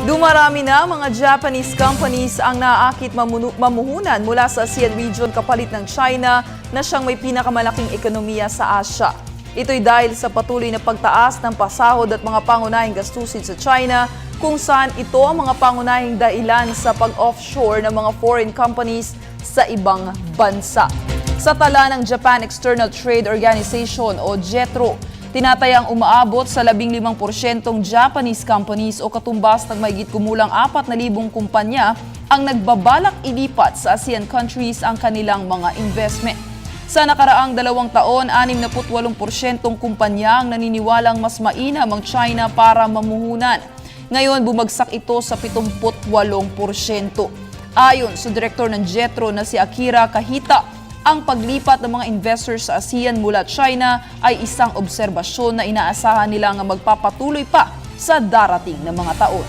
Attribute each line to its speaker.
Speaker 1: Dumarami na mga Japanese companies ang naaakit mamuhunan mula sa ASEAN region kapalit ng China na siyang may pinakamalaking ekonomiya sa Asia. Ito'y dahil sa patuloy na pagtaas ng pasahod at mga pangunahing gastusin sa China, kung saan ito ang mga pangunahing dahilan sa pag-offshore ng mga foreign companies sa ibang bansa. Sa tala ng Japan External Trade Organization o JETRO, tinatayang umaabot sa 15% Japanese companies o katumbas ng mahigit kumulang 4,000 kumpanya ang nagbabalak ilipat sa ASEAN countries ang kanilang mga investment. Sa nakaraang 2 taon, 68% kumpanya ang naniniwalang mas mainam ang China para mamuhunan. Ngayon, bumagsak ito sa 78%. Ayon sa direktor ng JETRO na si Akira Kahita, ang paglipat ng mga investors sa ASEAN mula China ay isang obserbasyon na inaasahan nilang magpapatuloy pa sa darating na mga taon.